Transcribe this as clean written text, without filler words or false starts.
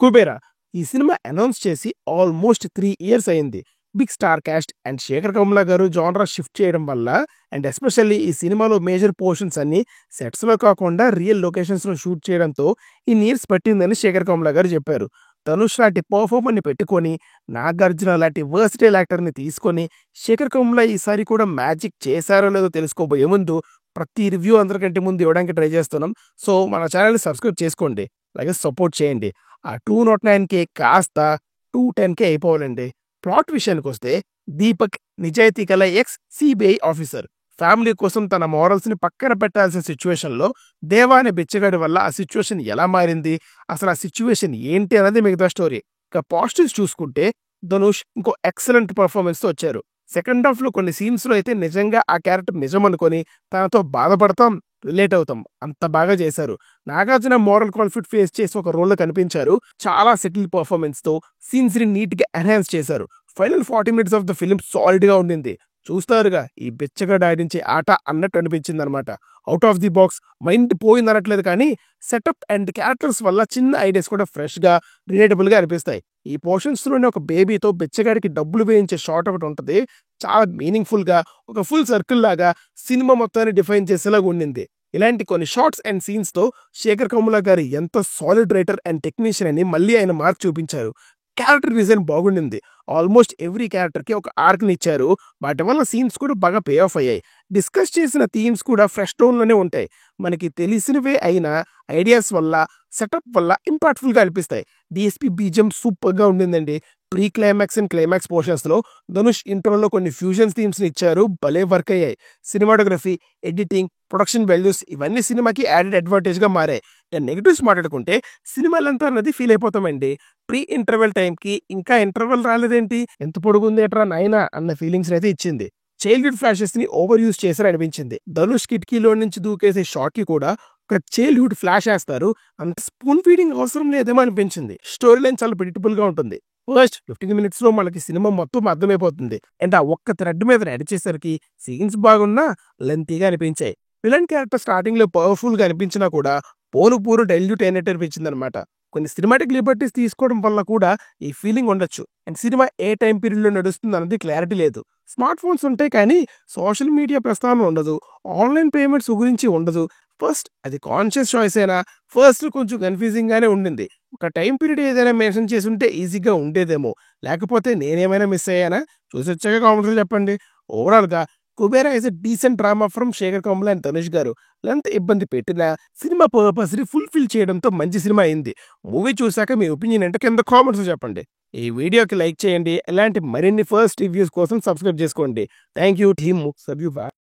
కుబేరా ఈ cinema announce చేసి almost 3 years అయింది. Big star cast and Sekhar Kammula garu జానరా షిఫ్ట్ చేయడం వల్ల అండ్ ఎస్పెషల్లీ ఈ సినిమాలో మేజర్ పోర్షన్స్ అన్ని సెట్స్ లో కాకుండా రియల్ లొకేషన్స్ లో షూట్ చేయడంతో ఈ ఇయర్స్ పట్టిందని శేఖర్ కమ్ల గారు చెప్పారు. ధనుష్ లాంటి పర్ఫార్మర్ ని పెట్టుకొని నాగార్జున లాంటి వర్సిటైల్ యాక్టర్ ని తీసుకొని శేఖర్ కమ్ల ఈసారి కూడా మ్యాజిక్ చేశారో లేదో తెలుసుకోబోయే ముందు ప్రతి రివ్యూ అందరికంటే ముందు ఇవ్వడానికి ట్రై చేస్తున్నాం. సో మన ఛానల్ని సబ్స్క్రైబ్ చేసుకోండి, అలాగే సపోర్ట్ చేయండి. ఆ 209K కాస్త 210K అయిపోవాలండి. ప్లాట్ విషయానికి వస్తే దీపక్ నిజాయితీ గల ఎక్స్ సిబిఐ ఆఫీసర్ ఫ్యామిలీ కోసం తన మారల్స్ ని పక్కన పెట్టాల్సిన సిచ్యువేషన్ లో దేవా అనే బిచ్చగాడి వల్ల ఆ సిచ్యువేషన్ ఎలా మారింది, అసలు ఆ సిచ్యువేషన్ ఏంటి అనేది మిగతా స్టోరీ. ఇక పాజిటివ్స్ చూసుకుంటే ధనుష్ ఇంకో ఎక్సలెంట్ పర్ఫార్మెన్స్ తో వచ్చారు. సెకండ్ హాఫ్ లో కొన్ని సీన్స్ లో అయితే నిజంగా ఆ క్యారెక్టర్ నిజం అనుకొని తనతో బాధపడతాం, రిలేట్ అవుతాం, అంత బాగా చేశారు. నాగార్జున మోరల్ కాన్ఫ్లిక్ట్ ఫేస్ చేసి ఒక రోల్ లో కనిపించారు. చాలా సెటిల్ పర్ఫార్మెన్స్ తో సీన్స్ ని నీట్ గా ఎన్హాన్స్ చేశారు. Final 40 minutes of the film solid గా ఉండింది. చూస్తారుగా ఈ బిచ్చగాడు ఆడించే ఆట అన్నట్టు అనిపించింది అనమాట. Out of the box mind పోయింది అనట్లేదు, కానీ సెటప్ అండ్ క్యారెక్టర్స్ వల్ల చిన్న ఐడియాస్ కూడా ఫ్రెష్ గా రిలేటబుల్ గా అనిపిస్తాయి. ఈ పోర్షన్స్ లోనే ఒక బేబీతో బిచ్చగాడికి డబ్బులు వేయించే షాట్ ఒకటి ఉంటుంది. చాలా మీనింగ్ఫుల్ గా ఒక ఫుల్ సర్కిల్ లాగా సినిమా మొత్తాన్ని డిఫైన్ చేసేలాగా ఉండింది. ఇలాంటి కొన్ని షార్ట్స్ అండ్ సీన్స్ తో శేఖర్ కమ్ముల గారు ఎంత సాలిడ్ రైటర్ అండ్ టెక్నీషియన్ అని మళ్ళీ ఆయన మార్క్ చూపించారు. క్యారెక్టర్ డిజైన్ బాగుండింది. ఆల్మోస్ట్ ఎవ్రీ క్యారెక్టర్ కి ఒక ఆర్క్ ని ఇచ్చారు. వాటి వల్ల సీన్స్ కూడా బాగా పే ఆఫ్ అయ్యాయి. డిస్కస్ చేసిన థీమ్స్ కూడా ఫ్రెష్ టోన్ లోనే ఉంటాయి. మనకి తెలిసినవే అయినా ఐడియాస్ వల్ల సెటప్ వల్ల ఇంపాక్ట్ఫుల్ గా అనిపిస్తాయి. డిఎస్పీ బీజం సూపర్ గా ఉండిందండి. Pre climax and climax portions లో ధనుష్ ఇంట్రోలో కొన్ని ఫ్యూజన్ థీమ్స్ ని ఇచ్చారు, భలే వర్క్ అయ్యాయి. సినిమాటోగ్రఫీ, ఎడిటింగ్, ప్రొడక్షన్ వాల్యూస్ ఇవన్నీ సినిమాకి యాడెడ్ అడ్వాంటేజ్ గా మారాయి. నెగిటివ్స్ మాట్లాడుకుంటే సినిమాలంతా అన్నది ఫీల్ అయిపోతామండి. ప్రీ ఇంటర్వెల్ టైం కి ఇంకా ఇంటర్వెల్ రాలేదేంటి, ఎంత పొడుగుంది ఎట్రా నాయనా అన్న ఫీలింగ్స్ అయితే ఇచ్చింది. చైల్డ్హుడ్ ఫ్లాషెస్ ని ఓవర్ యూజ్ చేశారు అనిపించింది. ధనుష్ కిటికీలో నుంచి దూకేసే షాట్ కి కూడా ఒక చైల్డ్హుడ్ ఫ్లాష్ వేస్తారు. అంత స్పూన్ ఫీడింగ్ అవసరం లేదేమో అనిపించింది. స్టోరీ లైన్ చాలా ప్రిడిక్టబుల్ గా ఉంటుంది. ఫస్ట్ 15 minutes లో మనకి సినిమా మొత్తం అర్థమైపోతుంది. అండ్ ఆ ఒక్క థ్రెడ్ మీద నడిచేసరికి సీన్స్ బాగున్నా లెంతీగా అనిపించాయి. విలన్ క్యారెక్టర్ స్టార్టింగ్ లో పవర్ఫుల్ గా అనిపించినా కూడా పూరు డైల్యూట్ అయినట్టు అనిపించింది అనమాట. కొన్ని సినిమాటిక్ లిబర్టీస్ తీసుకోవడం వల్ల కూడా ఈ ఫీలింగ్ ఉండొచ్చు. And cinema A time period లో నడుస్తుంది అన్నది క్లారిటీ లేదు. స్మార్ట్ ఫోన్స్ ఉంటాయి కానీ సోషల్ మీడియా ప్రస్తావన ఉండదు, ఆన్లైన్ పేమెంట్స్ గురించి ఉండదు. ఫస్ట్ అది కాన్షియస్ చాయిస్ అయినా ఫస్ట్ కొంచెం కన్ఫ్యూజింగ్ గానే ఉండింది. ఒక టైం పీరియడ్ ఏదైనా మెన్షన్ చేసి ఉంటే ఈజీగా ఉండేదేమో, లేకపోతే నేనేమైనా మిస్ అయ్యానా? చూసి వచ్చాక కామెంట్స్ చెప్పండి. ఓవరాల్ గా Kubera is a decent drama from Sekhar Kammula and Dhanush garu. Length ఇబ్బంది పెట్టినా సినిమా పర్పస్ ని ఫుల్ఫిల్ చేయడంతో మంచి సినిమా అయింది. మూవీ చూసాక మీ ఒపీనియన్ అంటే కింద కామెంట్స్ చెప్పండి. ఈ వీడియోకి లైక్ చేయండి. ఇలాంటి మరిన్ని ఫస్ట్ రివ్యూస్ కోసం సబ్స్క్రైబ్ చేసుకోండి. Thank you team. సబ్యూ.